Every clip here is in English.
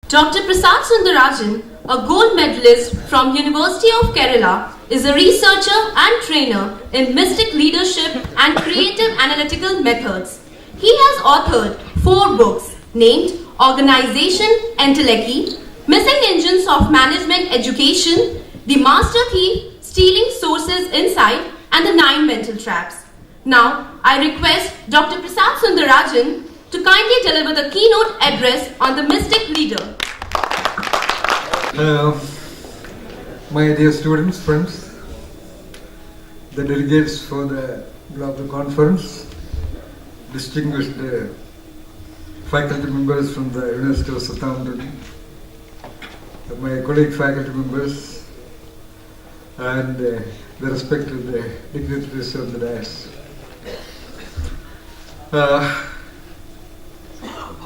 Dr. Prasad Sundararajan, a gold medalist from University of Kerala, is a researcher and trainer in mystic leadership and creative analytical methods. He has authored 4 books named Organization Entelechy, Missing Engines of Management Education, The Master Thief, Stealing Sources Inside, and The 9 Mental Traps. Now, I request Dr. Prasad Sundararajan to kindly deliver the keynote address on the mystic leader. My dear students, friends, the delegates for the global conference, distinguished faculty members from the University of Southampton, my colleague faculty members, and the respected dignitaries of the dais.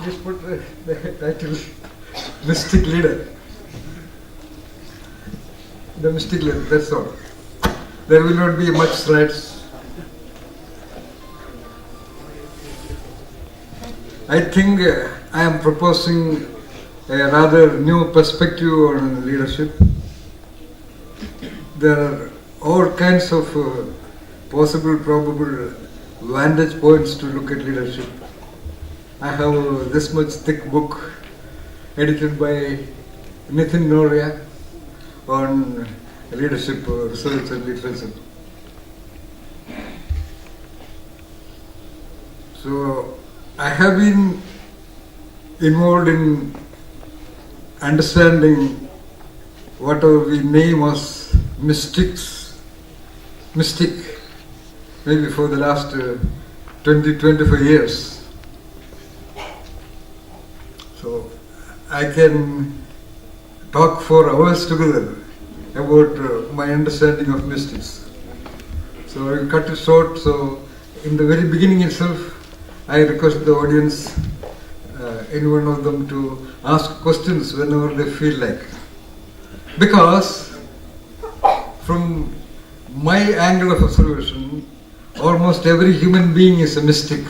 Just put the title Mystic Leader. The mystic leader, that's all. There will not be much slides. I think I am proposing a rather new perspective on leadership. There are all kinds of possible, probable vantage points to look at leadership. I have this much thick book edited by Nitin Noria on leadership research and literature. So I have been involved in understanding whatever we name as mystic, maybe for the last 20-25 years. So I can talk for hours together about my understanding of mystics. So I will cut it short. So in the very beginning itself, I request the audience, any one of them, to ask questions whenever they feel like. Because from my angle of observation, almost every human being is a mystic.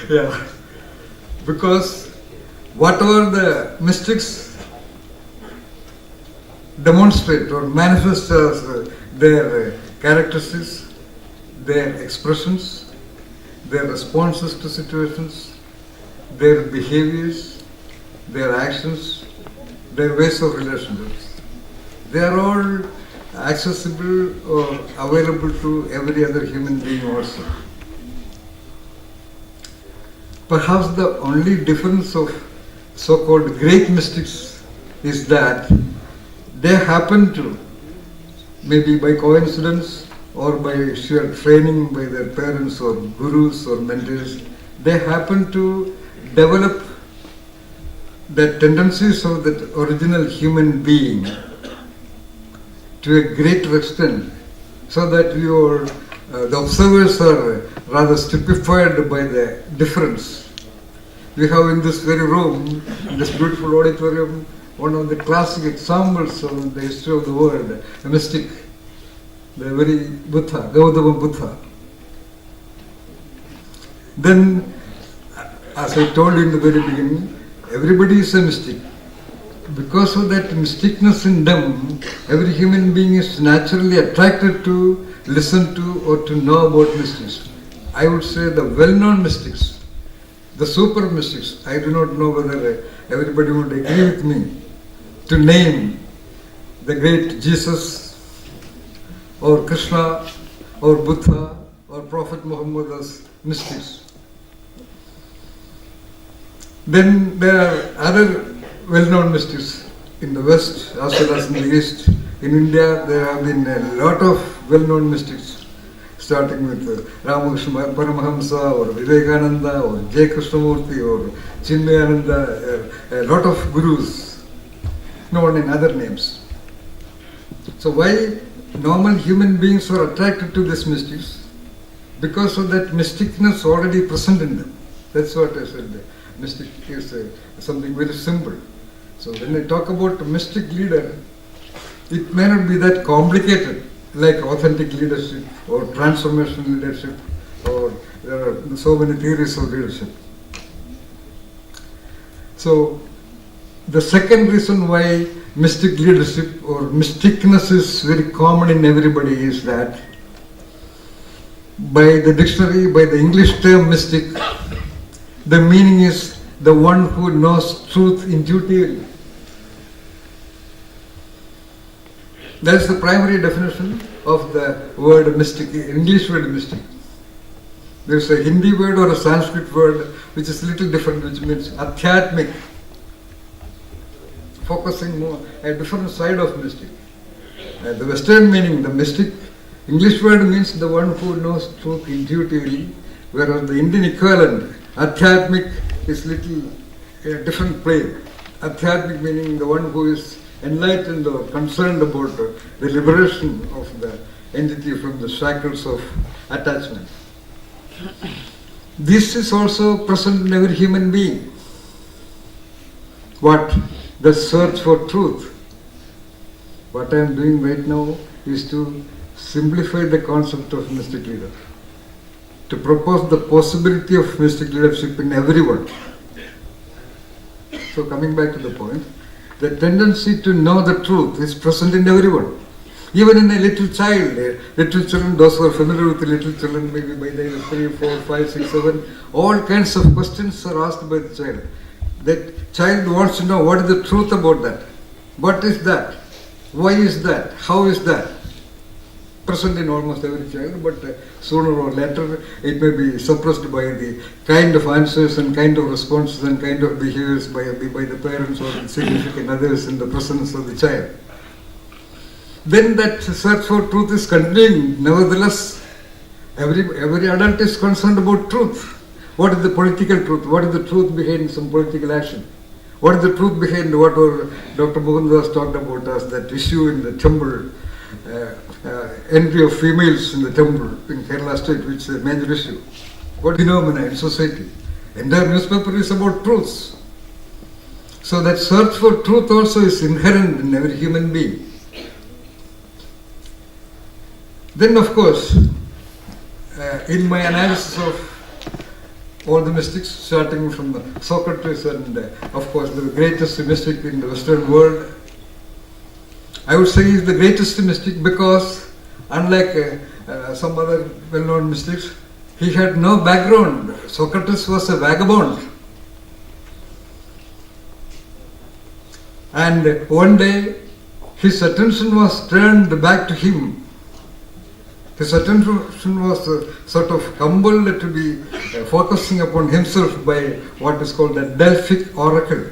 Yeah, because whatever the mystics demonstrate or manifest as their characteristics, their expressions, their responses to situations, their behaviors, their actions, their ways of relationships, they are all accessible or available to every other human being also. Perhaps the only difference of so-called great mystics is that they happen to, maybe by coincidence or by sheer training by their parents or gurus or mentors, they happen to develop the tendencies of that original human being to a greater extent, so that the observers are rather stupefied by the difference. We have in this very room, in this beautiful auditorium, one of the classic examples of the history of the world, a mystic, the very Buddha, Gautama Buddha. Then, as I told you in the very beginning, everybody is a mystic. Because of that mysticness in them, every human being is naturally attracted to listen to or to know about mystics. I would say the well-known mystics, the super mystics. I do not know whether everybody would agree with me to name the great Jesus or Krishna or Buddha or Prophet Muhammad as mystics. Then there are other well-known mystics in the West as well as in the East. In India, there have been a lot of well-known mystics, starting with Ramakrishna Paramahamsa or Vivekananda or J. Krishnamurti or Chinmayananda, a lot of gurus known in other names. So why normal human beings are attracted to these mystics? Because of that mysticness already present in them. That's what I said. Mystic is something very simple. So when I talk about a mystic leader, it may not be that complicated like authentic leadership or transformational leadership or there are so many theories of leadership. So, the second reason why mystic leadership or mysticness is very common in everybody is that by the dictionary, by the English term mystic, the meaning is the one who knows truth intuitively. That is the primary definition of the word mystic, English word mystic. There is a Hindi word or a Sanskrit word which is a little different, which means adhyatmic, focusing more a different side of mystic. The Western meaning, the mystic, English word means the one who knows truth intuitively, whereas the Indian equivalent, adhyatmic, is little different plane. Adhyatmic meaning the one who is enlightened or concerned about the liberation of the entity from the shackles of attachment. This is also present in every human being. What? The search for truth. What I am doing right now is to simplify the concept of mystic leader, to propose the possibility of mystic leadership in everyone. So coming back to the point, the tendency to know the truth is present in everyone. Even in a little child, little children, those who are familiar with the little children, maybe by the age of 3, 4, 5, 6, 7, all kinds of questions are asked by the child. That child wants to know what is the truth about that. What is that? Why is that? How is that? Present in almost every child, but sooner or later it may be suppressed by the kind of answers and kind of responses and kind of behaviors by the parents or the significant others in the presence of the child. Then that search for truth is continuing. Nevertheless, every adult is concerned about truth. What is the political truth? What is the truth behind some political action? What is the truth behind what Dr. Mohandas talked about as that issue in the temple, entry of females in the temple in Kerala state, which is a major issue. What phenomena in society? Entire newspaper is about truths. So that search for truth also is inherent in every human being. Then of course, in my analysis of all the mystics, starting from Socrates and of course the greatest mystic in the Western world, I would say he is the greatest mystic because unlike some other well-known mystics, he had no background. Socrates was a vagabond. And one day his attention was turned back to him. His attention was sort of humbled to be focusing upon himself by what is called the Delphic Oracle.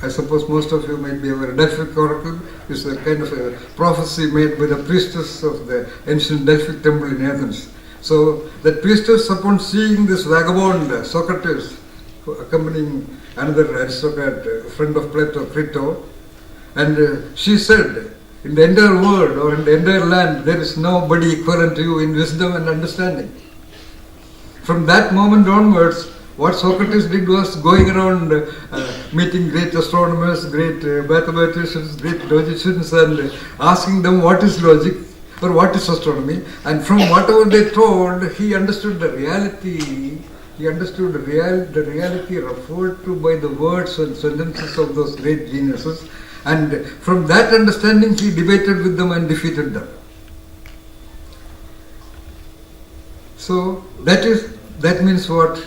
I suppose most of you might be aware. Delphic Oracle is a kind of a prophecy made by the priestess of the ancient Delphic temple in Athens. So that priestess, upon seeing this vagabond Socrates accompanying another aristocrat, friend of Plato, Crito, and she said, in the entire world or in the entire land, there is nobody equivalent to you in wisdom and understanding. From that moment onwards, what Socrates did was going around meeting great astronomers, great mathematicians, great logicians, and asking them what is logic or what is astronomy. And from whatever they told, he understood the reality. He understood the reality referred to by the words and sentences of those great geniuses. And from that understanding, he debated with them and defeated them. So that means what?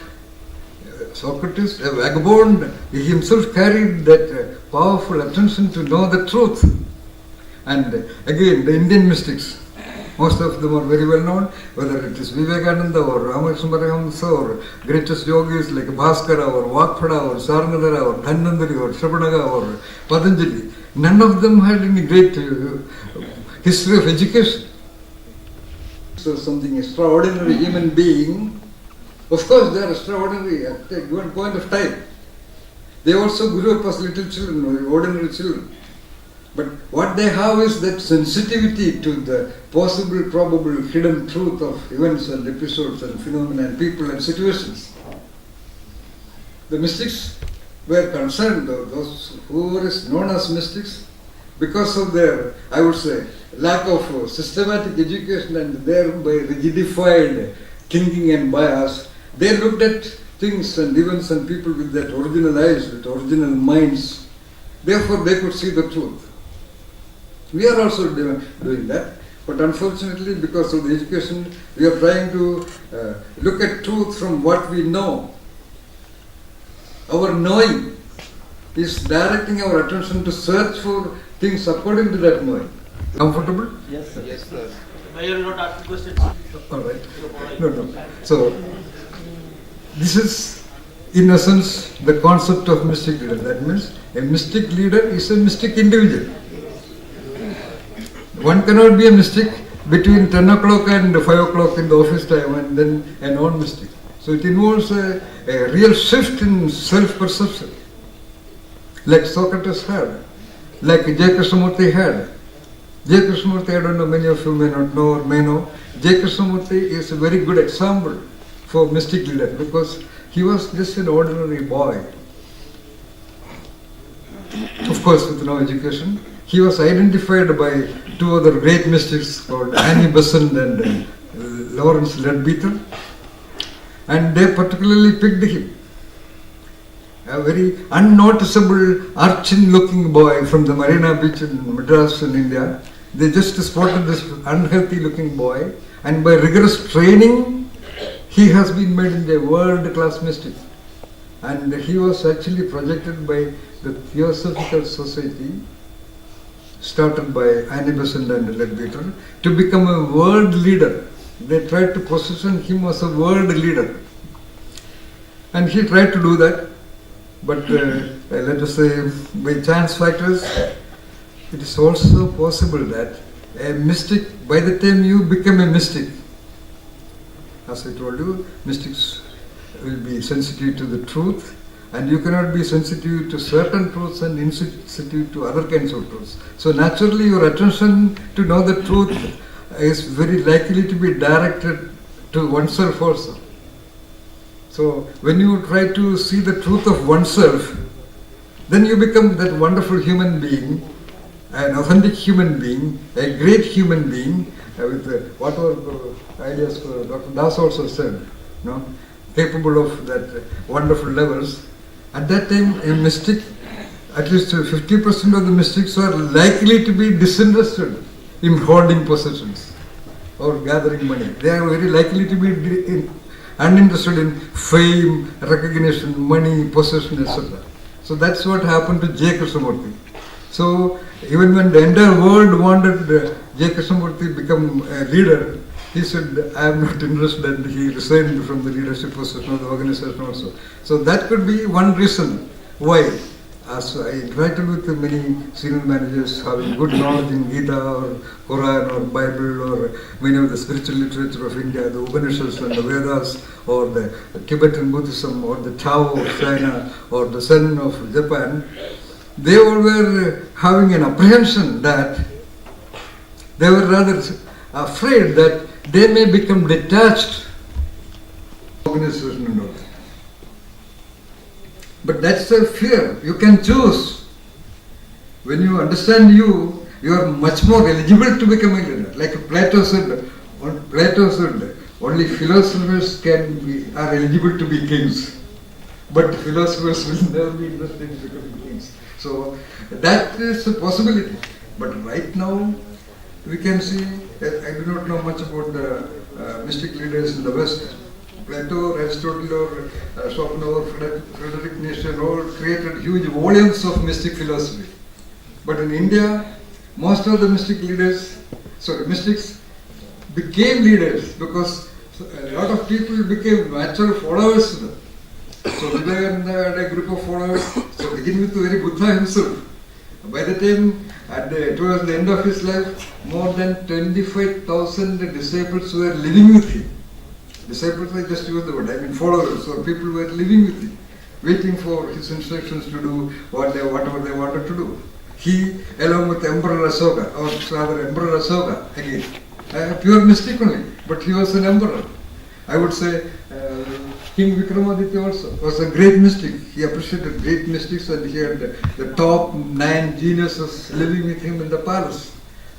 Socrates, a vagabond, he himself carried that powerful attention to know the truth. And again, the Indian mystics, most of them are very well known, whether it is Vivekananda or Ramakrishna Paramahamsa or greatest yogis like Bhaskara or Vakpada or Sarnadara or Dhanvantari or Shrapanaga or Patanjali. None of them had any great history of education. So something extraordinary human being, of course they are extraordinary at a given point of time. They also grew up as little children, ordinary children. But what they have is that sensitivity to the possible, probable, hidden truth of events and episodes and phenomena and people and situations. The mystics were concerned, those who were known as mystics, because of their, I would say, lack of systematic education and thereby rigidified thinking and bias, They looked at things and events and people with that original eyes, with original minds. Therefore, they could see the truth. We are also doing that. But unfortunately, because of the education, we are trying to look at truth from what we know. Our knowing is directing our attention to search for things according to that knowing. Comfortable? Yes, sir. Yes, sir. Why you are not asking questions? All right. No. So, this is, in essence, the concept of mystic leader. That means a mystic leader is a mystic individual. One cannot be a mystic between 10 o'clock and 5 o'clock in the office time and then a non-mystic. So it involves a real shift in self-perception, like Socrates had, like J. Krishnamurti had. J. Krishnamurti, I don't know, many of you may not know or may know. J. Krishnamurti is a very good example for mystic leader because he was just an ordinary boy. Of course, with no education. He was identified by two other great mystics called Annie Besant and Lawrence Leadbeater, and they particularly picked him. A very unnoticeable, urchin-looking boy from the Marina Beach in Madras in India. They just spotted this unhealthy-looking boy, and by rigorous training, he has been made into a world-class mystic. And he was actually projected by the Theosophical Society, started by Annie Besant and Leadbeater, to become a world leader. They tried to position him as a world leader. And he tried to do that, but let us say by chance factors, it is also possible that a mystic, by the time you become a mystic, as I told you, mystics will be sensitive to the truth, and you cannot be sensitive to certain truths and insensitive to other kinds of truths. So naturally your attention to know the truth is very likely to be directed to oneself also. So when you try to see the truth of oneself, then you become that wonderful human being, an authentic human being, a great human being, with whatever ideas Dr. Das also said, capable of that wonderful levels. At that time, a mystic, at least 50% of the mystics are likely to be disinterested in holding possessions or gathering money. They are very likely to be uninterested in fame, recognition, money, possession, etc. So that's what happened to J. Krishnamurti. So even when the entire world wanted J. Krishnamurti become a leader, he said, I am not interested, and he resigned from the leadership position of the organization also. So that could be one reason why, as I interacted with many senior managers having good knowledge in Gita or Quran or Bible or many of the spiritual literature of India, the Upanishads and the Vedas, or the Tibetan Buddhism or the Tao of China or the Zen of Japan, they all were having an apprehension that they were rather afraid that they may become detached from organization and all that. But that's a fear. You can choose. When you understand you are much more eligible to become a leader. Like Plato said, only philosophers are eligible to be kings. But philosophers will never be interested in becoming kings. So that is a possibility. But right now, we can see, I do not know much about the mystic leaders in the West. Plato, Aristotle, or Schopenhauer, Friedrich Nietzsche all created huge volumes of mystic philosophy. But in India, most of the mystics became leaders because a lot of people became natural followers to them. So Vivekananda had a group of followers, so begin with the very Buddha himself. By the time, towards the end of his life, more than 25,000 disciples were living with him. Disciples, I just use the word, followers, or people were living with him, waiting for his instructions to do whatever they wanted to do. He, along with Emperor Asoka, or rather Emperor Asoka, again, a pure mystic only, but he was an emperor. I would say King Vikramaditya also was a great mystic. He appreciated great mystics, and he had the top 9 geniuses living with him in the palace.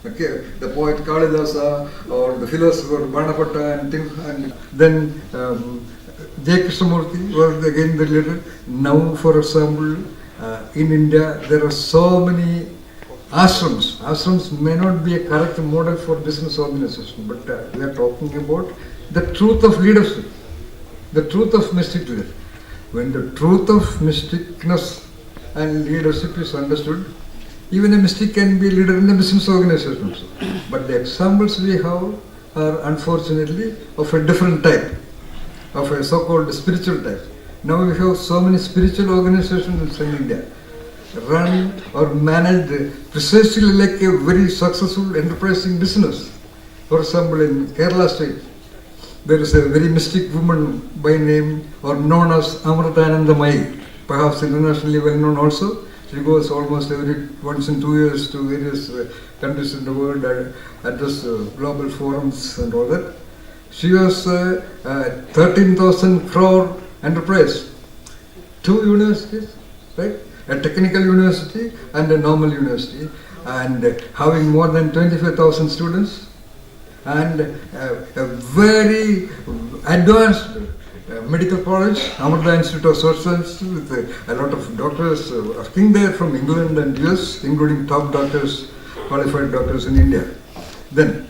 Okay, the poet Kalidasa or the philosopher Banapatta and things, and then J. Krishnamurti was again the leader. Now, for example, in India, there are so many ashrams. Ashrams may not be a correct model for business organization, but we are talking about the truth of leadership, the truth of mystic leadership. When the truth of mysticness and leadership is understood, even a mystic can be a leader in a business organization also. But the examples we have are unfortunately of a different type, of a so-called spiritual type. Now we have so many spiritual organizations in India, run or managed precisely like a very successful enterprising business. For example, in Kerala state, there is a very mystic woman by name or known as Amritanandamayi, perhaps internationally well known also. She goes almost once in 2 years to various countries in the world, address global forums and all that. She was 13,000 crore enterprise, 2 universities, right? A technical university and a normal university, and having more than 25,000 students, and a very advanced medical college, Amrita Institute of Social Sciences, with a lot of doctors working there from England and US, including top doctors, qualified doctors in India. Then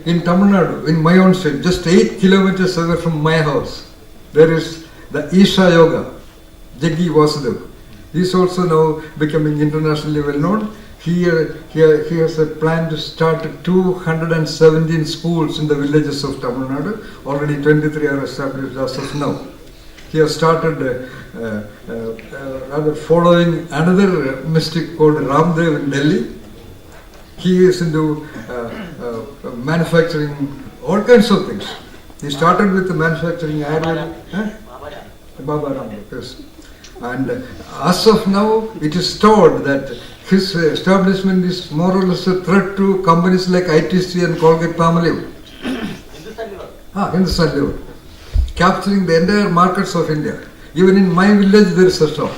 in Tamil Nadu, in my own state, just 8 kilometers away from my house, there is the Isha Yoga, Jaggi Vasudev. He is also now becoming internationally well known. He has a plan to start 217 schools in the villages of Tamil Nadu. Already 23 are established as of now. He has started rather following another mystic called Ramdev in Delhi. He is into manufacturing all kinds of things. He started with the manufacturing Ayurvedic. Baba Ramdev, yes. And as of now, it is told that his establishment is more or less a threat to companies like ITC and Colgate-Palmolive. Hindustan Lever. Capturing the entire markets of India. Even in my village, there is a shop.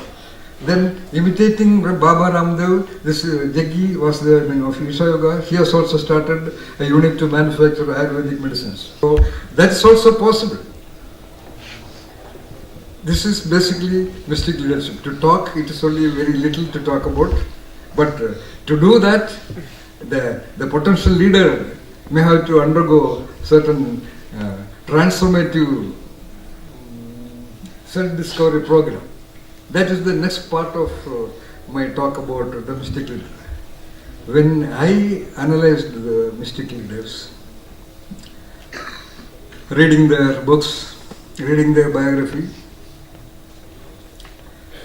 Then, imitating Baba Ramdev, this Jaggi was the of Isha Yoga. He has also started a unit to manufacture Ayurvedic medicines. So, that is also possible. This is basically mystic leadership. To talk, it is only very little to talk about. But to do that, the potential leader may have to undergo certain transformative self-discovery program. That is the next part of my talk about the mystic leader. When I analyzed the mystic leaders, reading their books, reading their biography,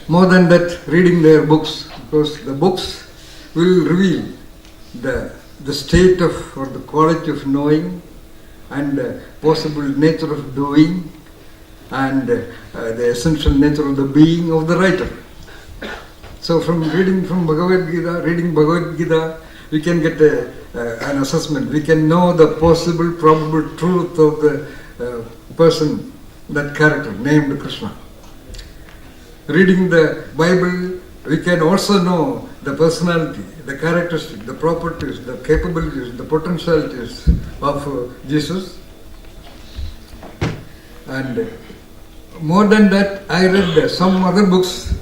more than that, reading their books, because the books will reveal the state of or the quality of knowing and possible nature of doing and the essential nature of the being of the writer. So from reading Bhagavad Gita, we can get an assessment. We can know the possible, probable truth of the person, that character named Krishna. Reading the Bible, we can also know the personality, the characteristics, the properties, the capabilities, the potentialities of Jesus. And more than that, I read some other books.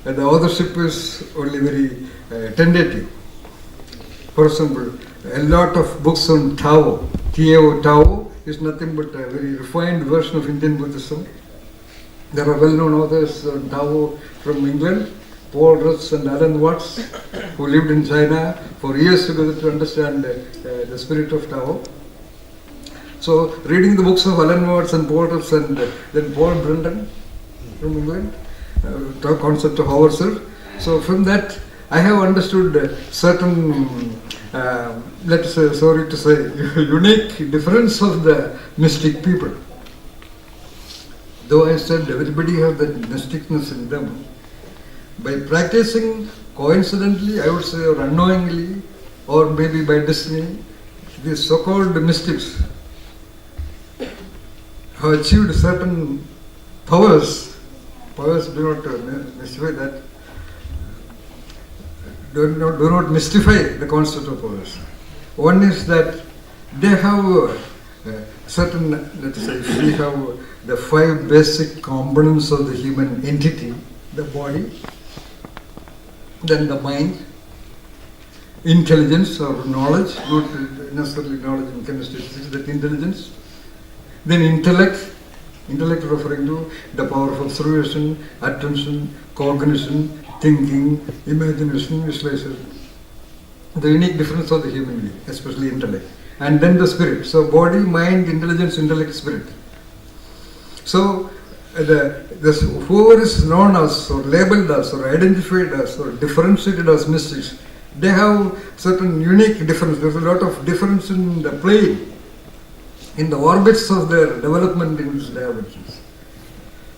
The authorship is only very tentative. For example, a lot of books on Tao. Tao is nothing but a very refined version of Indian Buddhism. There are well-known authors on Tao from England, Paul Rutz and Alan Watts, who lived in China for years together to understand the spirit of Tao. So, reading the books of Alan Watts and Paul Rutz and then Paul Brendan from England, the concept of ourself. So, from that, I have understood certain, let's say, sorry to say, unique difference of the mystic people. Though I said everybody has that mysticness in them, by practicing coincidentally, I would say, or unknowingly, or maybe by destiny, these so-called mystics have achieved certain powers. Powers, do not mystify that. Do not mystify the concept of powers. One is that they have certain, let's say, if we have the 5 basic components of the human entity: the body, then the mind, intelligence or knowledge, not necessarily knowledge in chemistry, physics, that intelligence, then intellect referring to the power of observation, attention, cognition, thinking, imagination, visualization. The unique difference of the human being, especially intellect. And then the spirit. So body, mind, intelligence, intellect, spirit. So whoever is known as or labeled as or identified as or differentiated as mystics, they have certain unique difference. There's a lot of difference in the plane, in the orbits of their development in these dimensions.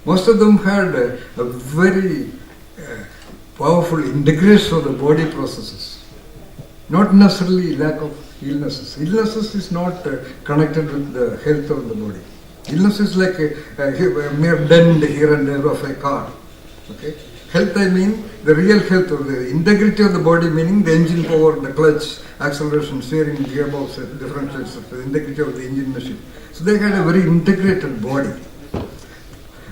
Most of them had a very powerful integration of the body processes. Not necessarily lack of illnesses. Illnesses is not connected with the health of the body. Illness is like a mere dent here and there of a car. Okay? Health, I mean the real health or the integrity of the body, meaning the engine power, the clutch, acceleration, steering, gearbox, differentials, the integrity of the engine machine. So they had a very integrated body.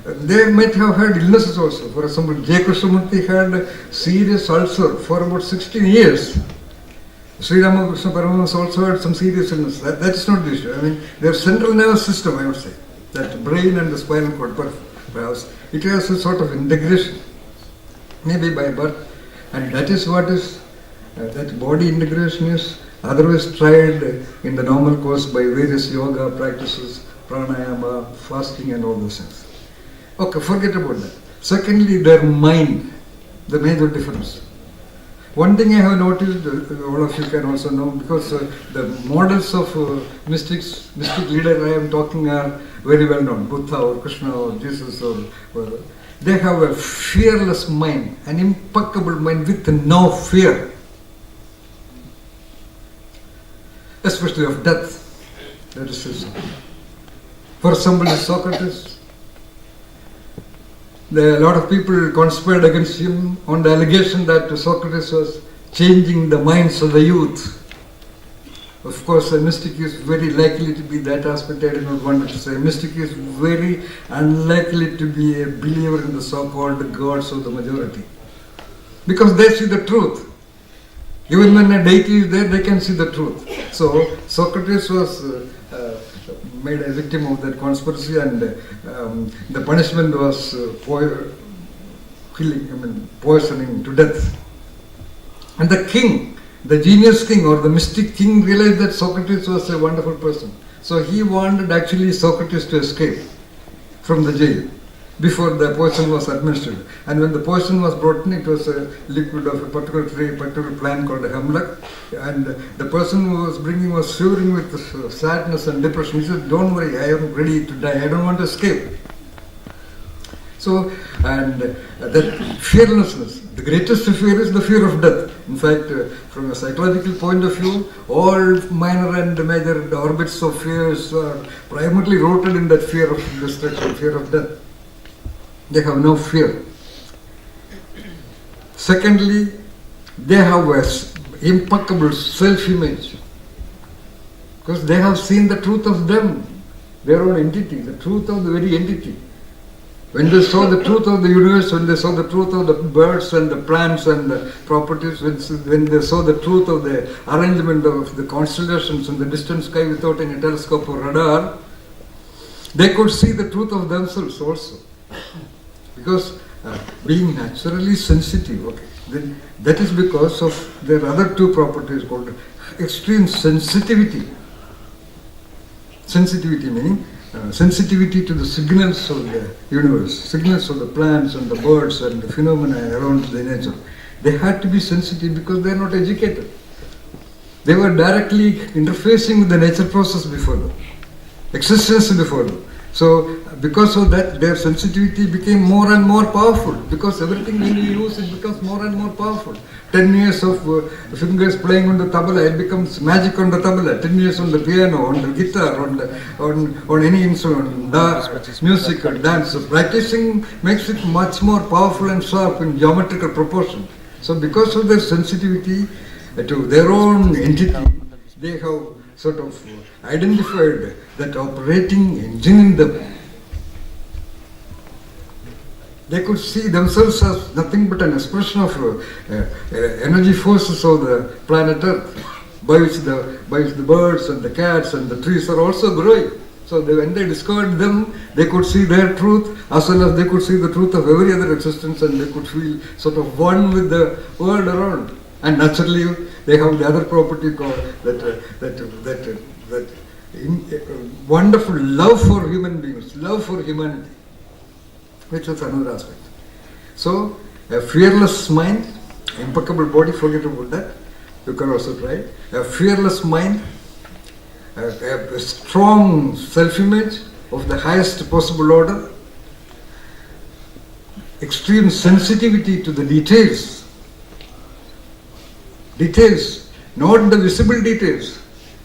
They might have had illnesses also. For example, J. Krishnamurti had a serious ulcer for about 16 years. Sri Ramakrishna Paramahansa also had some serious illness. That is not the issue. I mean, their central nervous system, I would say, that brain and the spinal cord, perhaps, it has a sort of integration, maybe by birth, and that is what is, that body integration is otherwise tried in the normal course by various yoga practices, pranayama, fasting and all those things. Okay, forget about that. Secondly, their mind, the major difference. One thing I have noticed, all of you can also know, because the models of mystic leader I am talking are very well known, Buddha or Krishna or Jesus or they have a fearless mind, an impeccable mind with no fear, especially of death. That is his. For example, Socrates, a lot of people conspired against him on the allegation that Socrates was changing the minds of the youth. Of course, a mystic is very likely to be that aspect. I do not want to say. A mystic is very unlikely to be a believer in the so-called gods of the majority, because they see the truth. Even when a deity is there, they can see the truth. So Socrates was made a victim of that conspiracy, and the punishment was poisoning to death. And the king, the genius king or the mystic king, realized that Socrates was a wonderful person. So he wanted actually Socrates to escape from the jail before the poison was administered. And when the poison was brought in, it was a liquid of a particular tree, particular plant called a hemlock. And the person who was bringing was shivering with sadness and depression. He said, "Don't worry, I am ready to die. I don't want to escape." So, and that fearlessness, the greatest fear is the fear of death. In fact, from a psychological point of view, all minor and major orbits of fears are primarily rooted in that fear of destruction, fear of death. They have no fear. Secondly, they have an impeccable self-image, because they have seen the truth of them, their own entity, the truth of the very entity. When they saw the truth of the universe, when they saw the truth of the birds and the plants and the properties, when they saw the truth of the arrangement of the constellations in the distant sky without any telescope or radar, they could see the truth of themselves also. Because being naturally sensitive, okay, then that is because of their other two properties called extreme sensitivity. Sensitivity meaning sensitivity to the signals of the universe, signals of the plants and the birds and the phenomena around the nature. They had to be sensitive because they are not educated. They were directly interfacing with the nature process before them, existence before them. So because of that, their sensitivity became more and more powerful, because everything when you use it becomes more and more powerful. 10 years of fingers playing on the tabla, it becomes magic on the tabla. 10 years on the piano, on the guitar, on any instrument, music or dance. So practicing makes it much more powerful and sharp in geometrical proportion. So because of their sensitivity to their own entity, they have sort of identified that operating engine in them. They could see themselves as nothing but an expression of energy forces of the planet Earth, by which the birds and the cats and the trees are also growing. So when they discovered them, they could see their truth as well as they could see the truth of every other existence, and they could feel sort of one with the world around. And naturally, they have the other property called that wonderful love for human beings, love for humanity, which is another aspect. So, a fearless mind, impeccable body, forget about that. You can also try. A fearless mind, a strong self-image of the highest possible order, extreme sensitivity to the details, not the visible details.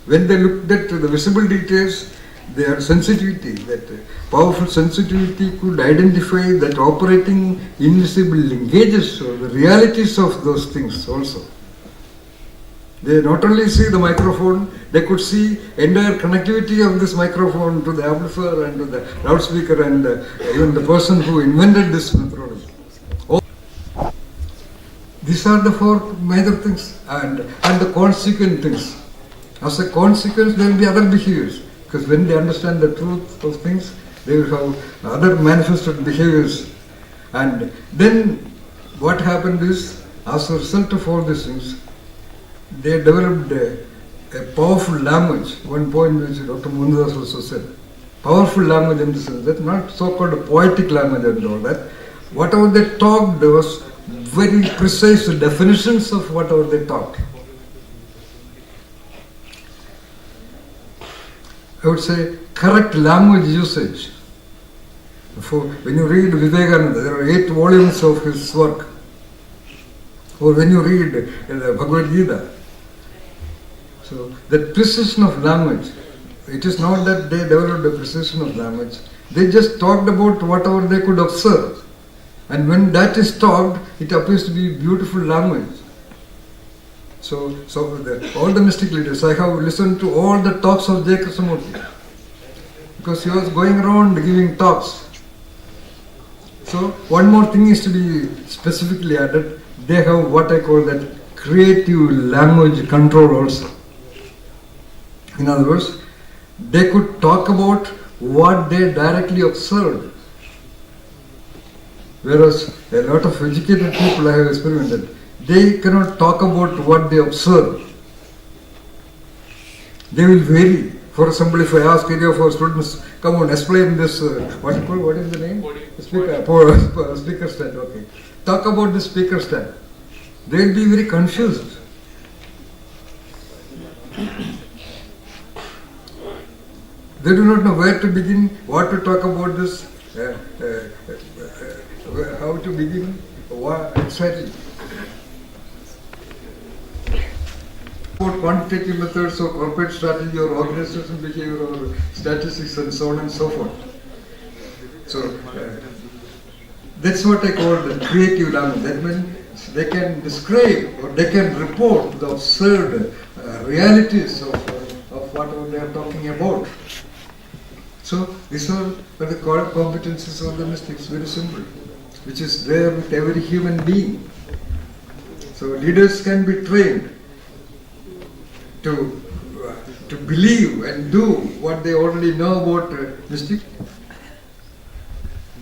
When they looked at the visible details, their sensitivity, that powerful sensitivity could identify that operating invisible linkages or the realities of those things also. They not only see the microphone, they could see entire connectivity of this microphone to the amplifier and to the loudspeaker and even the person who invented this methodology. These are the four major things and the consequent things. As a consequence, there will be other behaviors, because when they understand the truth of things, they will have other manifested behaviors. And then what happened is, as a result of all these things, they developed a powerful language. One point which Dr. Mundas also said, powerful language in the sense that not so-called a poetic language and all that. Whatever they talked, there was very precise definitions of whatever they talked. I would say correct language usage. When you read Vivekananda, there are 8 volumes of his work. Or when you read the Bhagavad Gita, so the precision of language, it is not that they developed a precision of language, they just talked about whatever they could observe. And when that is talked, it appears to be beautiful language. So all the mystic leaders, I have listened to all the talks of J. Krishnamurti, because he was going around giving talks. So one more thing is to be specifically added. They have what I call that creative language control also. In other words, they could talk about what they directly observed. Whereas a lot of educated people I have experimented, they cannot talk about what they observe. They will vary. For example, if I ask any of our students, come on, explain this, what is the name? Speaker stand, okay. Talk about the speaker stand. They will be very confused. They do not know where to begin, what to talk about this, how to begin, what exactly. About quantitative methods or corporate strategy or organization behavior or statistics and so on and so forth. So that's what I call the creative language. That means they can describe or they can report the observed realities of whatever they are talking about. So these are what they call competencies of the mystics, very simple, which is there with every human being. So leaders can be trained to believe and do what they already know about mystics.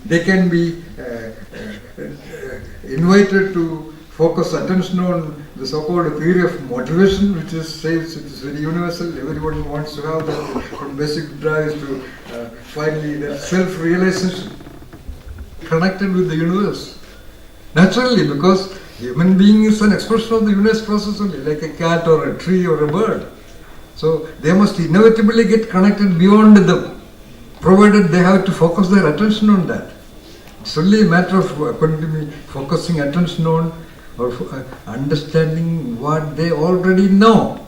They can be invited to focus attention on the so-called theory of motivation, which is very universal. Everyone wants to have that from basic drives to finally that self-realization connected with the universe. Naturally, because human being is an expression of the universe process only, like a cat or a tree or a bird. So they must inevitably get connected beyond them, provided they have to focus their attention on that. It's only a matter of, according to me, focusing attention on or understanding what they already know,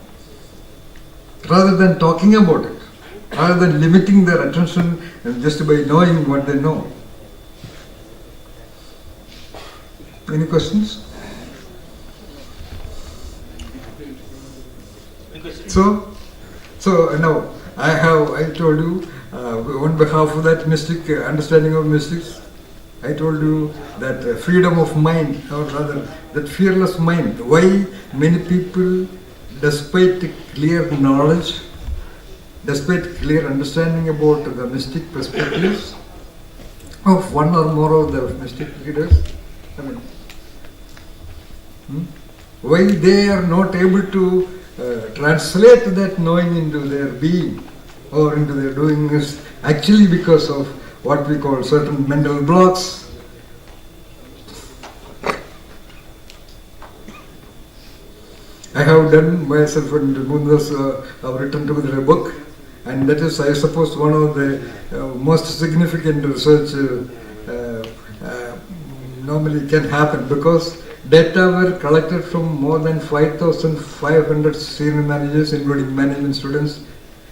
rather than talking about it, rather than limiting their attention just by knowing what they know. Any questions? So now I told you on behalf of that mystic understanding of mystics, I told you that freedom of mind, or rather that fearless mind. Why many people, despite clear knowledge, despite clear understanding about the mystic perspectives of one or more of the mystic leaders, I mean, why they are not able to translate that knowing into their being or into their doing is actually because of what we call certain mental blocks. I have done myself and Mundas have written together a book, and that is, I suppose, one of the most significant research normally can happen, because data were collected from more than 5,500 senior managers, including management students,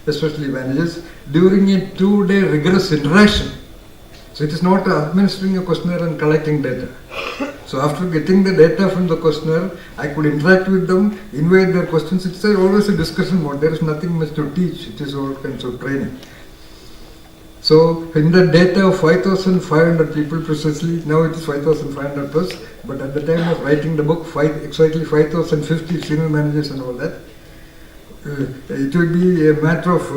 especially managers, during a 2-day rigorous interaction. So it is not administering a questionnaire and collecting data. So after getting the data from the questionnaire, I could interact with them, invite their questions. It's always a discussion mode. There is nothing much to teach. It is all kinds of training. So in the data of 5,500 people precisely, now it is 5,500 plus, but at the time of writing the book, exactly 5,050 senior managers and all that, it will be a matter of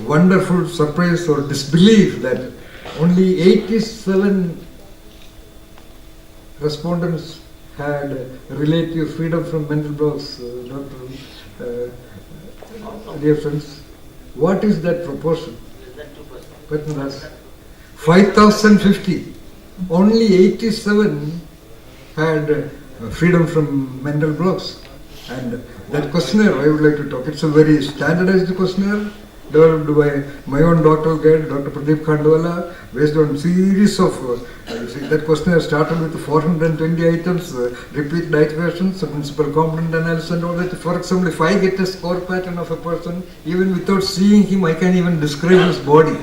wonderful surprise or disbelief that only 87 respondents had relative freedom from mental blocks. Dear friends, what is that proportion? 5,050. Only 87 had freedom from mental blocks. And that questionnaire, I would like to talk. It's a very standardized questionnaire developed by my own doctoral guide, Dr. Pradeep Khandwala, based on series of, that questionnaire started with 420 items, repeat iterations, principal component analysis and all that. For example, if I get a score pattern of a person, even without seeing him, I can even describe his body.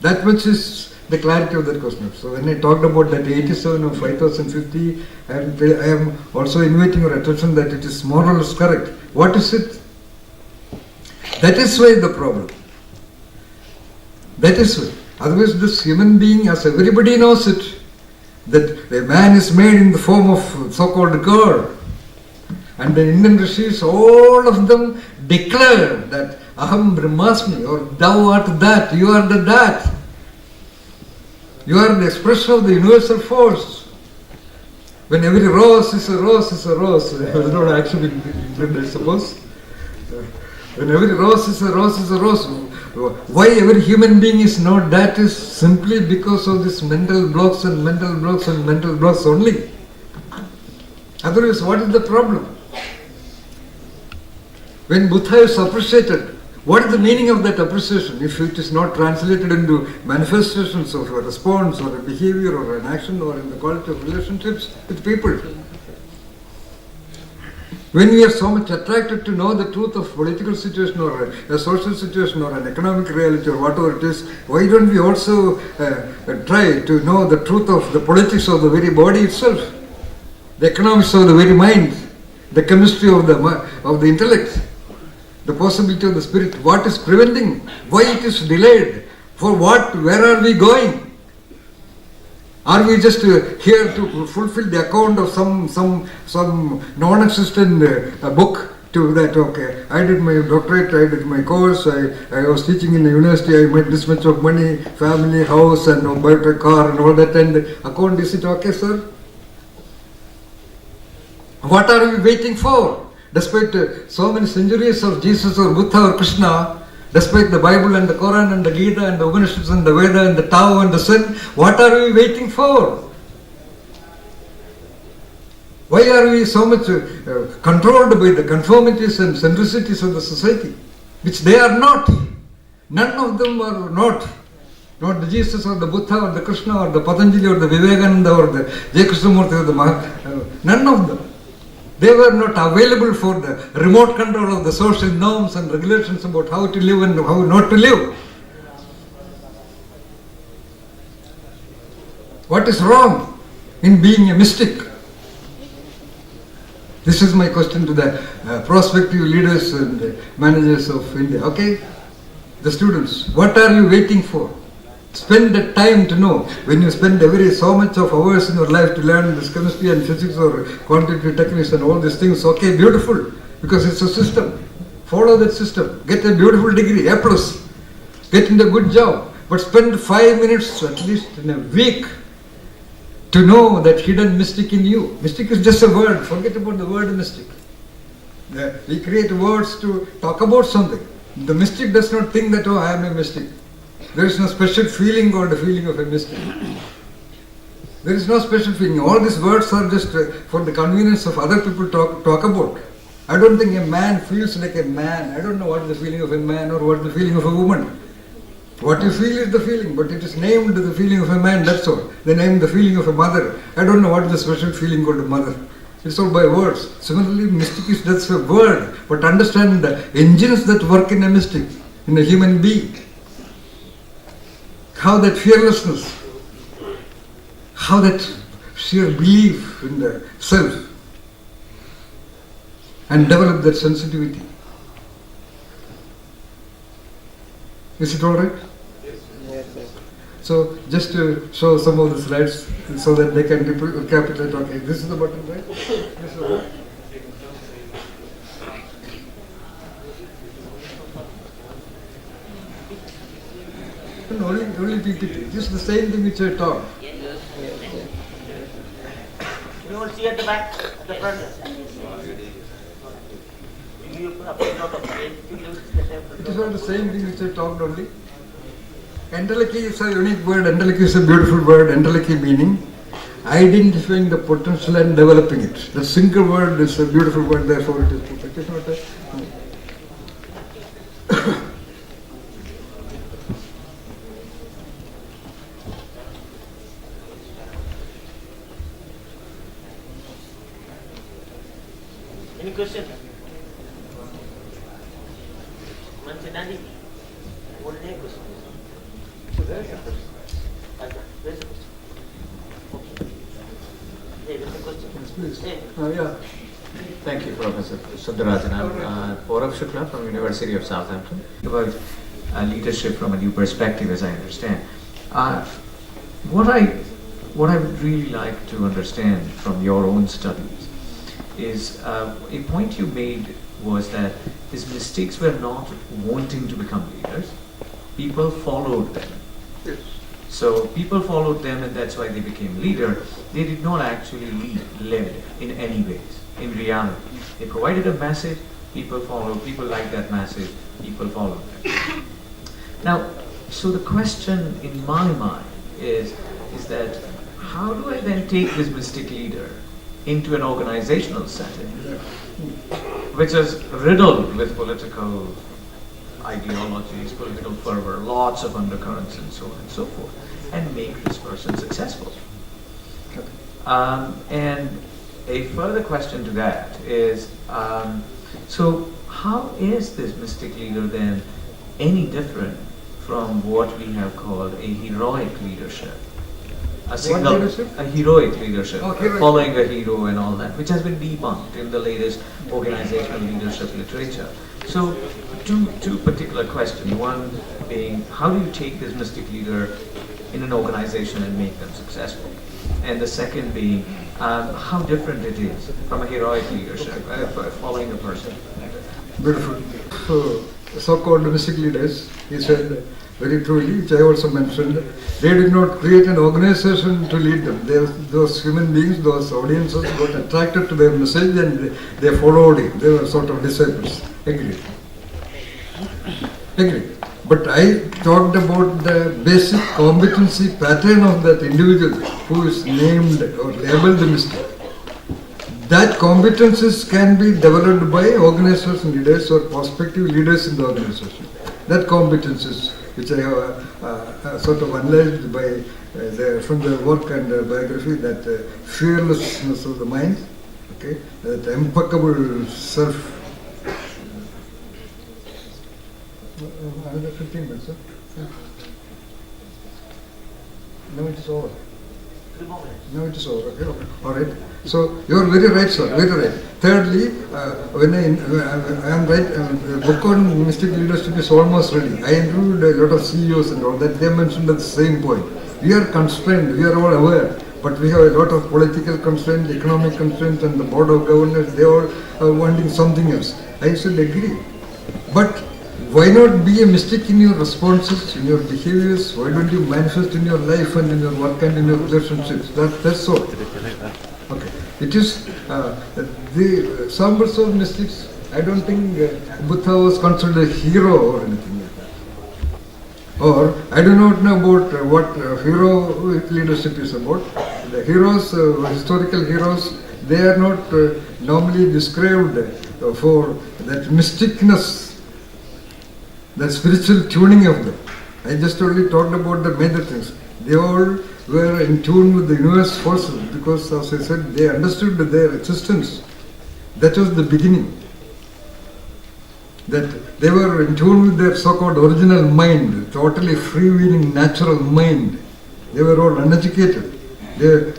That much is the clarity of that questionnaire. So when I talked about that 87 of 5,050, I am also inviting your attention that it is more or less correct. What is it? That is why the problem. That is why. Otherwise this human being, as everybody knows it, that a man is made in the form of so-called God. And the Indian Rishis, all of them declare that Aham Brahmasmi, or thou art that, you are the that. You are the expression of the universal force. When every rose is a rose is a rose. It was not actually written, I suppose. When every rose is a rose is a rose. Why every human being is not that is simply because of this mental blocks and mental blocks and mental blocks only. Otherwise, what is the problem? When Buddha is appreciated, what is the meaning of that appreciation if it is not translated into manifestations of a response or a behavior or an action or in the quality of relationships with people? When we are so much attracted to know the truth of political situation or a social situation or an economic reality or whatever it is, why don't we also try to know the truth of the politics of the very body itself, the economics of the very mind, the chemistry of the intellect, the possibility of the spirit? What is preventing? Why it is delayed? For what? Where are we going? Are we just here to fulfill the account of some non-existent book to that? Okay, I did my doctorate, I did my course, I was teaching in the university, I made this much of money, family, house, and bought a car and all that, and account, is it okay, sir? What are we waiting for? Despite so many centuries of Jesus or Buddha or Krishna, despite the Bible and the Quran and the Gita and the Upanishads and the Veda and the Tao and the Sun, what are we waiting for? Why are we so much controlled by the conformities and centricities of the society, which they are not? None of them are not. Not the Jesus or the Buddha or the Krishna or the Patanjali or the Vivekananda or the J. Krishnamurti or the none of them. They were not available for the remote control of the social norms and regulations about how to live and how not to live. What is wrong in being a mystic? This is my question to the prospective leaders and managers of India. Okay? The students, what are you waiting for? Spend the time to know. When you spend so much of hours in your life to learn this chemistry and physics or quantitative techniques and all these things, okay, beautiful, because it's a system. Follow that system. Get a beautiful degree, A+. Get into a good job. But spend 5 minutes at least in a week to know that hidden mystic in you. Mystic is just a word. Forget about the word mystic. We create words to talk about something. The mystic does not think that, oh, I am a mystic. There is no special feeling called the feeling of a mystic. There is no special feeling. All these words are just for the convenience of other people to talk about. I don't think a man feels like a man. I don't know what is the feeling of a man or what is the feeling of a woman. What you feel is the feeling, but it is named the feeling of a man, that's all. They name the feeling of a mother. I don't know what is the special feeling called a mother. It's all by words. Similarly, mystic is just a word, but understand the engines that work in a mystic, in a human being. How that fearlessness, how that sheer belief in the self, and develop that sensitivity. Is it all right? Yes. So just to show some of the slides so that they can recapitulate. Okay, this is the button, right? This is the button. Only PPT. This is the same thing which I taught. You will see at the back, at the front. It is all the same thing which I talked only. Entelechy is a unique word. Entelechy is a beautiful word. Entelechy meaning identifying the potential and developing it. The single word is a beautiful word, therefore it is perfect. It is not a... Any question? Manche Nandi, what is your question? There's a question. Okay. Hey, there's a question. Yes, please. Hey. Yeah. Thank you, Professor Sundararajan. I'm Paurav Shukla from University of Southampton. About leadership from a new perspective, as I understand. What I would really like to understand from your own studies is a point you made was that these mystics were not wanting to become leaders. People followed them. Yes. So people followed them, and that's why they became leader. They did not actually led in any ways. In reality, they provided a message. People followed. People liked that message. People followed them. Now, so the question in my mind is that how do I then take this mystic leader into an organizational setting, which is riddled with political ideologies, political fervor, lots of undercurrents, and so on and so forth, and make this person successful? And a further question to that is, so how is this mystic leader then any different from what we have called a heroic leadership? A heroic leadership, following a hero and all that, which has been debunked in the latest organizational leadership literature. So, two particular questions. One being, how do you take this mystic leader in an organization and make them successful? And the second being, how different it is from a heroic leadership, following a person. Beautiful. So-called mystic leaders, he said very truly, which I also mentioned, they did not create an organization to lead them. Those human beings, those audiences got attracted to their message and they followed him. They were sort of disciples. Agreed. But I talked about the basic competency pattern of that individual who is named or labeled the mystic. That competencies can be developed by organization leaders or prospective leaders in the organization. That competencies, which I have sort of analyzed by from the work and biography, that fearlessness of the mind, okay, that impeccable self. Another 15 minutes, sir. No, it is over. 2 more minutes. No, it is over. Okay. All right. So you are very right, sir. Very right. Thirdly, when I am right, the book on mystic leadership is almost ready. I interviewed a lot of CEOs and all that. They mentioned the same point. We are constrained. We are all aware. But we have a lot of political constraints, economic constraints, and the board of governors, they all are wanting something else. I should agree. But why not be a mystic in your responses, in your behaviors? Why don't you manifest in your life and in your work and in your relationships? That's all. Okay. It is the samples of mystics. I don't think Buddha was considered a hero or anything like that. Or I do not know about what heroic leadership is about. The heroes, historical heroes, they are not normally described for that mysticness, the spiritual tuning of them. I just only talked about the major things. They all were in tune with the universe forces because, as I said, they understood their existence. That was the beginning. That they were in tune with their so-called original mind, totally freewheeling natural mind. They were all uneducated. They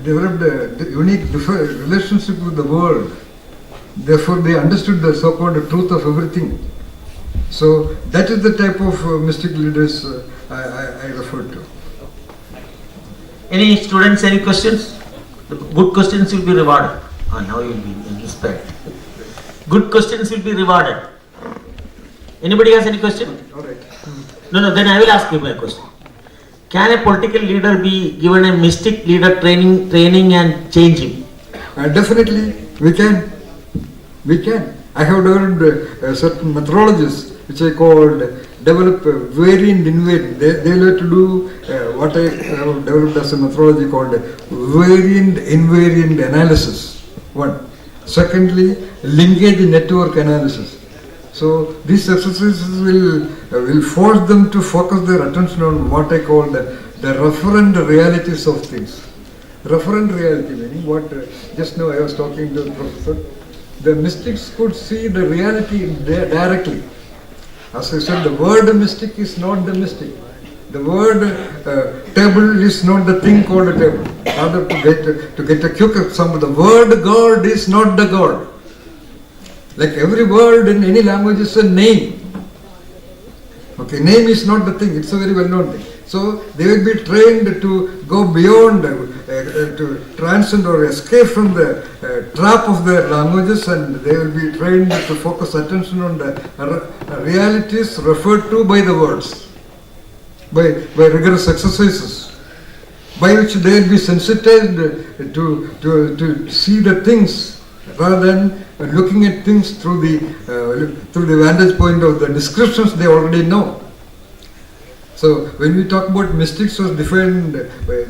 developed a unique relationship with the world. Therefore, they understood the so-called truth of everything. So that is the type of mystic leaders I refer to. Any students, any questions? The good questions will be rewarded. Now you will be in respect. Good questions will be rewarded. Anybody has any question? All right. No, then I will ask you my question. Can a political leader be given a mystic leader training and change him? Definitely, we can. We can. I have developed certain methodologies which I called develop variant invariant. They like to do what I have developed as a methodology called variant invariant analysis. One. Secondly, linkage network analysis. So these exercises will force them to focus their attention on what I call the referent realities of things. Referent reality meaning what just now I was talking to the professor. The mystics could see the reality directly. As I said, the word mystic is not the mystic. The word table is not the thing called a table. In order to get a quick example, the word God is not the God. Like every word in any language is a name. Okay, name is not the thing, it's a very well-known thing. So they will be trained to go beyond, to transcend or escape from the trap of their languages, and they will be trained to focus attention on the realities referred to by the words, by rigorous exercises, by which they will be sensitized to see the things rather than looking at things through the vantage point of the descriptions they already know. So when we talk about mystics, was defined by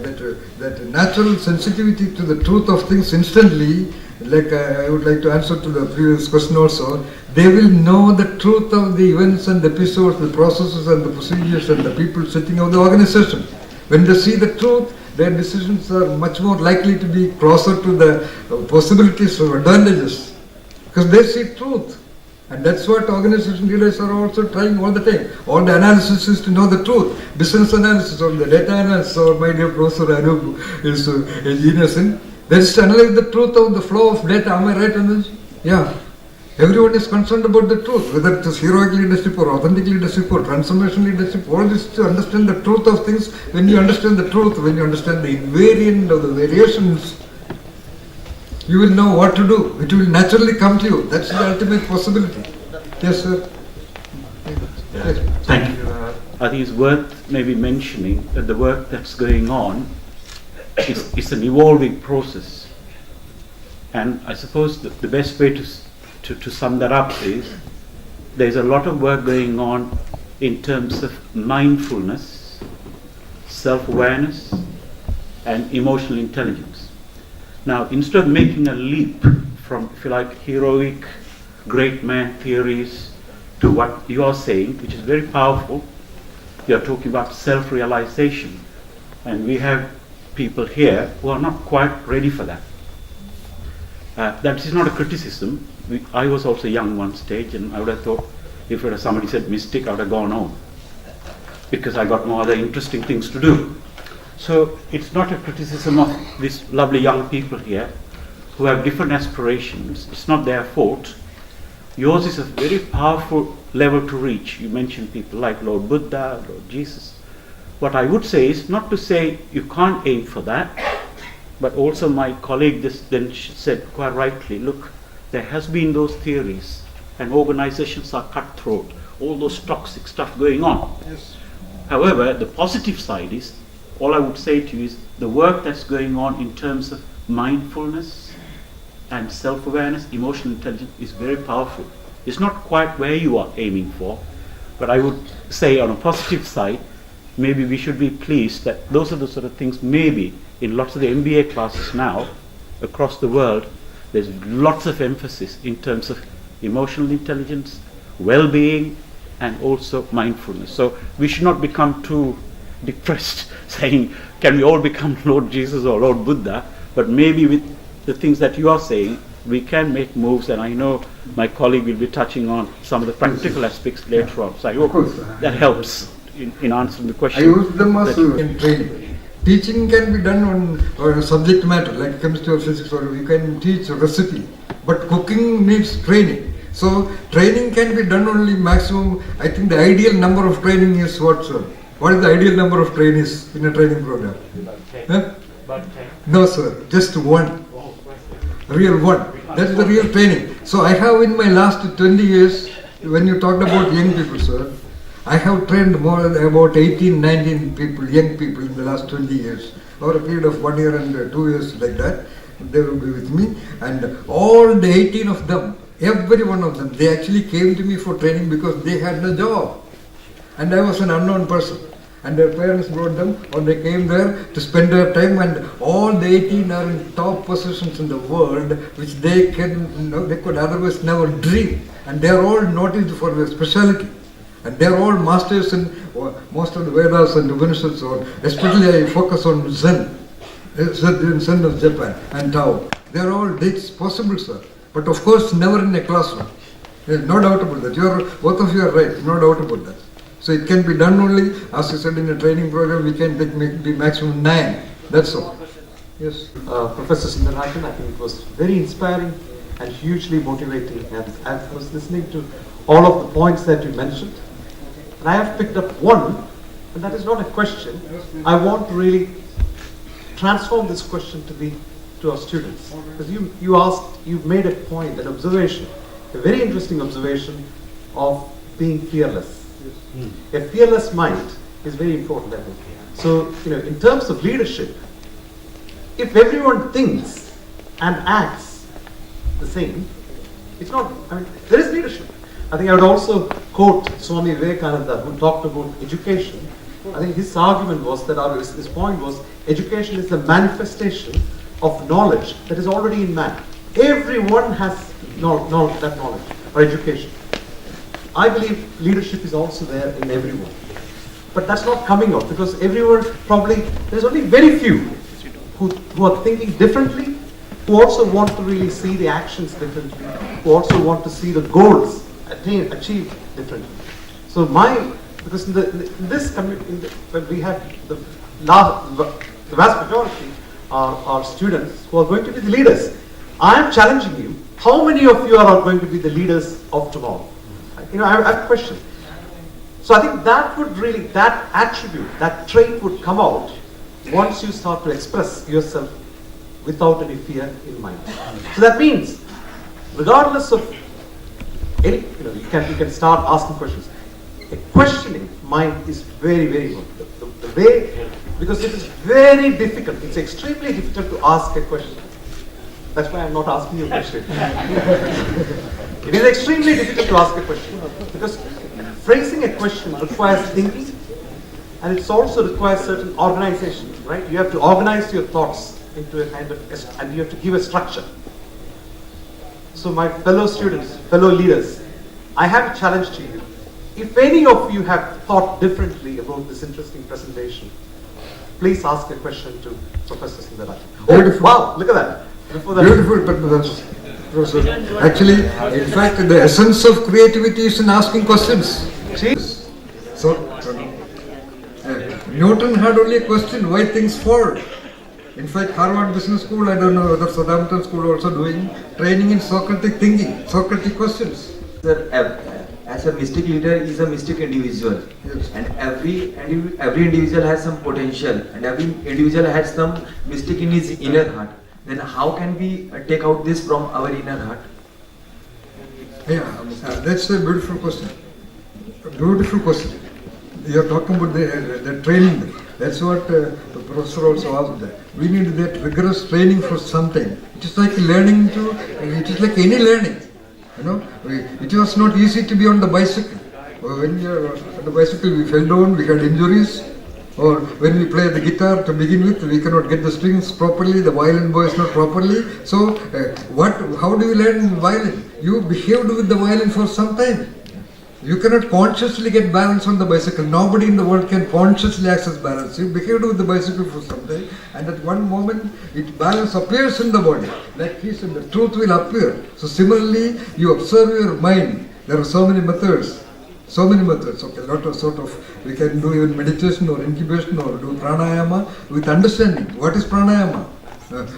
that natural sensitivity to the truth of things instantly. Like I would like to answer to the previous question also, they will know the truth of the events and episodes, the processes and the procedures and the people sitting of the organization. When they see the truth, their decisions are much more likely to be closer to the possibilities or advantages, because they see truth. And that's what organization leaders are also trying all the time. All the analysis is to know the truth. Business analysis or the data analysis, or my dear Professor Anup is a genius in. That is to analyze the truth of the flow of data. Am I right, Anuj? Yeah. Everyone is concerned about the truth, whether it is heroic leadership or authentic leadership or transformation leadership. All this to understand the truth of things. When you understand the truth, when you understand the invariant of the variations, you will know what to do. It will naturally come to you. That's the ultimate possibility. Yes, sir. Yes. Thank you. I think it's worth maybe mentioning that the work that's going on is an evolving process. And I suppose the best way to sum that up is there's a lot of work going on in terms of mindfulness, self-awareness, and emotional intelligence. Now, instead of making a leap from, if you like, heroic, great man theories to what you are saying, which is very powerful, you are talking about self-realization. And we have people here who are not quite ready for that. That is not a criticism. I was also young one stage, and I would have thought if somebody said mystic, I would have gone home, because I got no other interesting things to do. So it's not a criticism of these lovely young people here who have different aspirations. It's not their fault. Yours is a very powerful level to reach. You mentioned people like Lord Buddha, Lord Jesus. What I would say is not to say you can't aim for that, but also my colleague just then said quite rightly, look, there has been those theories and organizations are cutthroat, all those toxic stuff going on. Yes. However, the positive side is, all I would say to you is the work that's going on in terms of mindfulness and self-awareness, emotional intelligence is very powerful. It's not quite where you are aiming for, but I would say on a positive side, maybe we should be pleased that those are the sort of things maybe in lots of the MBA classes now across the world, there's lots of emphasis in terms of emotional intelligence, well-being, and also mindfulness. So we should not become too depressed saying, can we all become Lord Jesus or Lord Buddha? But maybe with the things that you are saying, we can make moves, and I know my colleague will be touching on some of the practical aspects later on. So I hope that helps in answering the question. I use them also in training. Teaching can be done on a subject matter like chemistry or physics, or you can teach a recipe. But cooking needs training. So training can be done only maximum. I think the ideal number of training is what, sir? What is the ideal number of trainees in a training program? Huh? No, sir. Just one. Real one. That is the real training. So I have in my last 20 years, when you talked about young people, sir, I have trained more than about 18, 19 people, young people in the last 20 years. Over a period of 1 year and 2 years like that, they will be with me. And all the 18 of them, every one of them, they actually came to me for training because they had no job. And I was an unknown person. And their parents brought them, or they came there to spend their time, and all the 18 are in top positions in the world, which they could otherwise never dream. And they are all noted for their speciality. And they are all masters in most of the Vedas and Upanishads, or especially I focus on Zen of Japan and Tao. They are all, it's possible, sir. But of course, never in a classroom. There is no doubt about that. Both of you are right, no doubt about that. So it can be done only, as I said, in a training program, we can be maximum 9. That's all. Yes. Professor Sundararajan, I think it was very inspiring and hugely motivating. And I was listening to all of the points that you mentioned. And I have picked up one, and that is not a question. I want to really transform this question to our students. Because you made a point, an observation, a very interesting observation of being fearless. A fearless mind is very important, I think. So, in terms of leadership, if everyone thinks and acts the same, it's not, there is leadership. I think I would also quote Swami Vivekananda, who talked about education. I think his argument was that, his point was, education is the manifestation of knowledge that is already in man. Everyone has that knowledge or education. I believe leadership is also there in everyone. But that's not coming out because everyone there's only very few who are thinking differently, who also want to really see the actions differently, who also want to see the goals achieved differently. So because in this community, when we have the vast majority are students who are going to be the leaders. I am challenging you, how many of you are going to be the leaders of tomorrow? I have a question. So I think that attribute, that trait would come out once you start to express yourself without any fear in mind. So that means, regardless of any, you can start asking questions. A questioning mind is very, very good. The way, because it is very difficult, it's extremely difficult to ask a question. That's why I'm not asking you a question. It is extremely difficult to ask a question because phrasing a question requires thinking, and it also requires certain organization, right? You have to organize your thoughts into a kind of, and you have to give a structure. So my fellow students, fellow leaders, I have a challenge to you. If any of you have thought differently about this interesting presentation, please ask a question to Professor Sundararajan. Beautiful. Wow, look at that. Beautiful, Professor. Actually, in fact, the essence of creativity is in asking questions. So, Newton had only a question, why things fall. In fact, Harvard Business School, I don't know whether Southampton School also doing training in Socratic thinking, Socratic questions. Sir, as a mystic leader is a mystic individual, Yes. and every individual has some potential, and every individual has some mystic in his inner heart. Then how can we take out this from our inner heart? Yeah, that's a beautiful question. A beautiful question. You are talking about the training. That's what the professor also asked. We need that rigorous training for some time. It is like learning to, it is like any learning. You know, it was not easy to be on the bicycle. When we are on the bicycle, we fell down, we had injuries. Or when we play the guitar to begin with, we cannot get the strings properly, the violin bow is not properly. So, how do you learn violin? You behaved with the violin for some time. You cannot consciously get balance on the bicycle. Nobody in the world can consciously access balance. You behaved with the bicycle for some time, and at one moment, balance appears in the body. Like he said, the truth will appear. So similarly, you observe your mind. There are so many methods. Okay, lot of sort of, we can do even meditation or incubation or do pranayama with understanding. What is pranayama?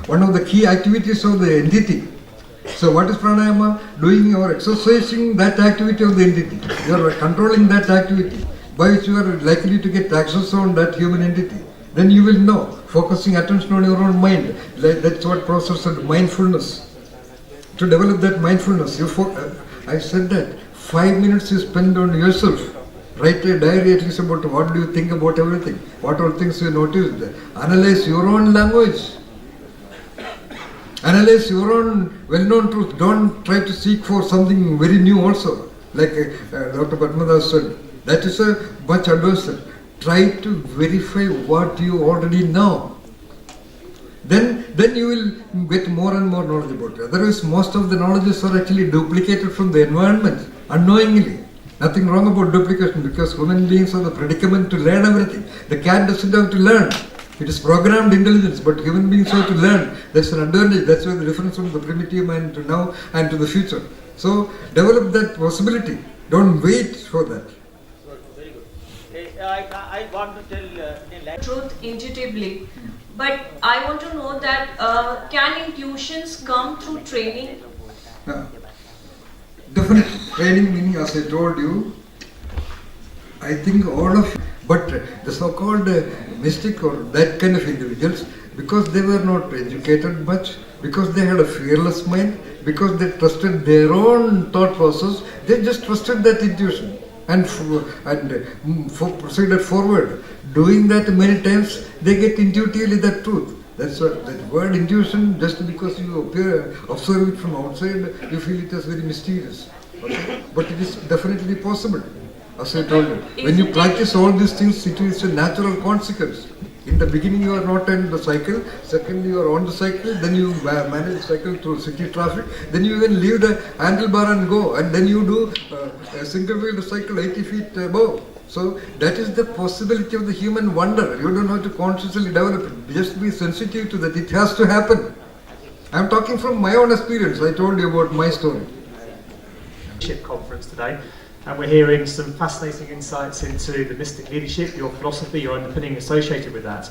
One of the key activities of the entity. So what is pranayama? Doing or exercising that activity of the entity. You are controlling that activity by which you are likely to get access on that human entity. Then you will know, focusing attention on your own mind. That's what Professor said, mindfulness. To develop that mindfulness, I said that 5 minutes you spend on yourself. Write a diary at least about what do you think about everything. What all things you noticed. Analyze your own language. Analyze your own well-known truth. Don't try to seek for something very new also. Like Dr. Padmadas said, that is a much advanced. Try to verify what you already know. Then you will get more and more knowledge about it. Otherwise, most of the knowledges are actually duplicated from the environment, unknowingly. Nothing wrong about duplication because human beings are the predicament to learn everything. The cat doesn't have to learn. It is programmed intelligence, but human beings have to learn. That's an advantage. That's why the difference from the primitive man to now and to the future. So develop that possibility. Don't wait for that. Very good. I want to tell truth intuitively, but I want to know that can intuitions come through training? Definitely. Training meaning, as I told you, I think all of you, but the so-called mystic or that kind of individuals, because they were not educated much, because they had a fearless mind, because they trusted their own thought process, they just trusted that intuition and proceeded forward. Doing that many times, they get intuitively that truth. That's what that word intuition, just because you observe it from outside, you feel it as very mysterious. Okay? But it is definitely possible. As I told you, when you practice all these things, it is a natural consequence. In the beginning, you are not on the cycle. Second, you are on the cycle. Then you manage the cycle through city traffic. Then you even leave the handlebar and go. And then you do a single-wheeled cycle 80 feet above. So that is the possibility of the human wonder. You don't have to consciously develop it. Just be sensitive to that. It has to happen. I am talking from my own experience. I told you about my story. Conference today, and we're hearing some fascinating insights into the mystic leadership, your philosophy, your underpinning associated with that.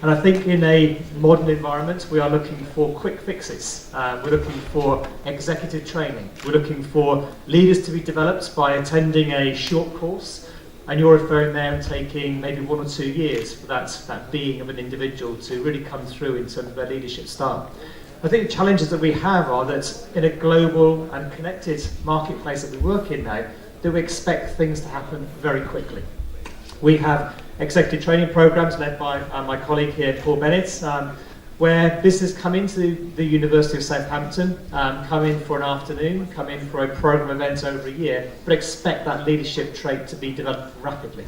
And I think in a modern environment, we are looking for quick fixes. We're looking for executive training. We're looking for leaders to be developed by attending a short course. And you're referring there and taking maybe 1 or 2 years for that being of an individual to really come through in terms of their leadership style. I think the challenges that we have are that in a global and connected marketplace that we work in now, that we expect things to happen very quickly. We have executive training programs led by my colleague here, Paul Bennett, where business come into the University of Southampton, come in for an afternoon, come in for a program event over a year, but expect that leadership trait to be developed rapidly.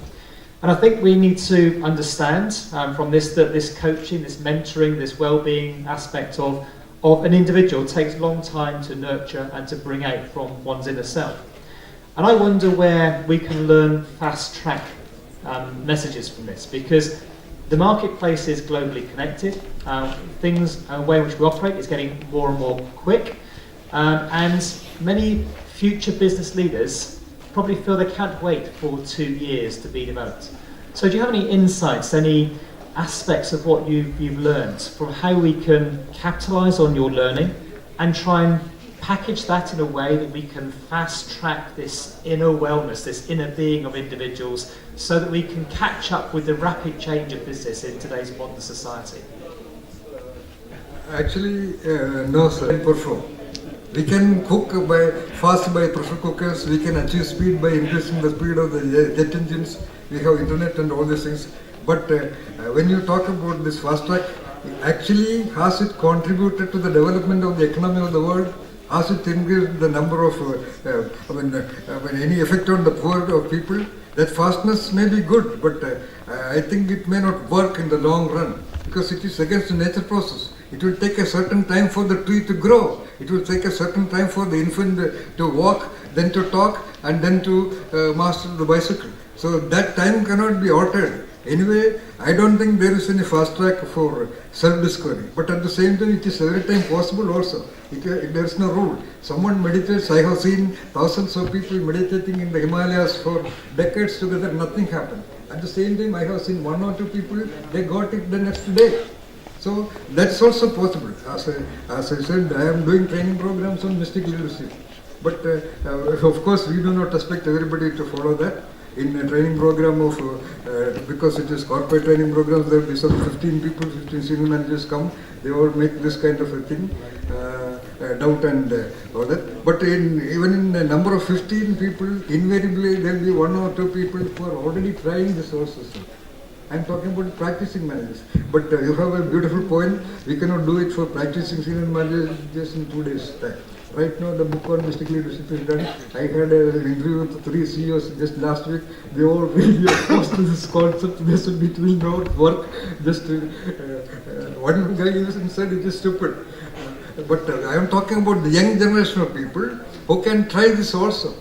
And I think we need to understand from this that this coaching, this mentoring, this well-being aspect of an individual takes a long time to nurture and to bring out from one's inner self. And I wonder where we can learn fast-track messages from this, because the marketplace is globally connected. Things, the way in which we operate is getting more and more quick. And many future business leaders probably feel they can't wait for 2 years to be developed. So do you have any insights, any aspects of what you've learned from how we can capitalise on your learning and try and package that in a way that we can fast track this inner wellness, this inner being of individuals, so that we can catch up with the rapid change of business in today's modern society? Actually, no, sir. Perform. We can cook fast by pressure cookers. We can achieve speed by increasing the speed of the jet engines. We have internet and all these things. But when you talk about this fast track, actually, has it contributed to the development of the economy of the world? Has it increased the number of, any effect on the poor of people? That fastness may be good, but I think it may not work in the long run because it is against the nature process. It will take a certain time for the tree to grow. It will take a certain time for the infant to walk, then to talk, and then to master the bicycle. So that time cannot be altered. Anyway, I don't think there is any fast track for self-discovery. But at the same time, it is every time possible also. There is no rule. Someone meditates. I have seen thousands of people meditating in the Himalayas for decades together. Nothing happened. At the same time, I have seen 1 or 2 people, they got it the next day. So that's also possible. As I said, I am doing training programs on mystic leadership. But of course, we do not expect everybody to follow that. In a training program of, because it is corporate training programs, there will be some 15 people, 15 senior managers come, they all make this kind of a thing, doubt and all that. But even in a number of 15 people, invariably there will be 1 or 2 people who are already trying this also. I am talking about practicing managers. But you have a beautiful point, we cannot do it for practicing senior managers in 2 days' time. Right now, the book on mystic leadership is done. I had an interview with 3 CEOs just last week. They all really opposed to this concept. They said it will not work. Just one guy even said it is stupid. But I am talking about the young generation of people who can try this also.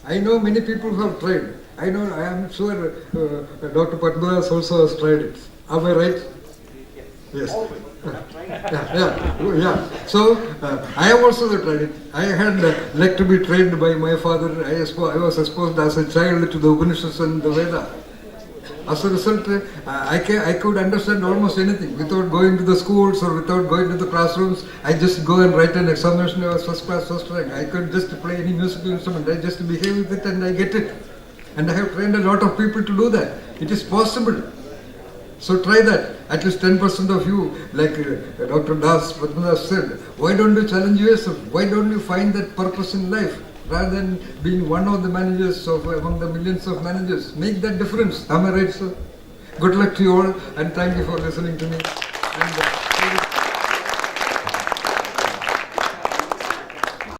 I know many people who have tried. I am sure Dr. Padmadas also has tried it. Am I right? Yes. Yeah. So I have also tried it. I had like to be trained by my father. I was exposed as a child to the Upanishads and the Veda. As a result, I could understand almost anything without going to the schools or without going to the classrooms. I just go and write an examination. I was first class, first rank. I could just play any musical instrument. I just behave with it and I get it. And I have trained a lot of people to do that. It is possible. So try that. At least 10% of you, like Dr. Padmadas said, why don't you challenge yourself? Why don't you find that purpose in life? Rather than being one of the managers among the millions of managers. Make that difference. Am I right, sir? Good luck to you all and thank you for listening to me. And,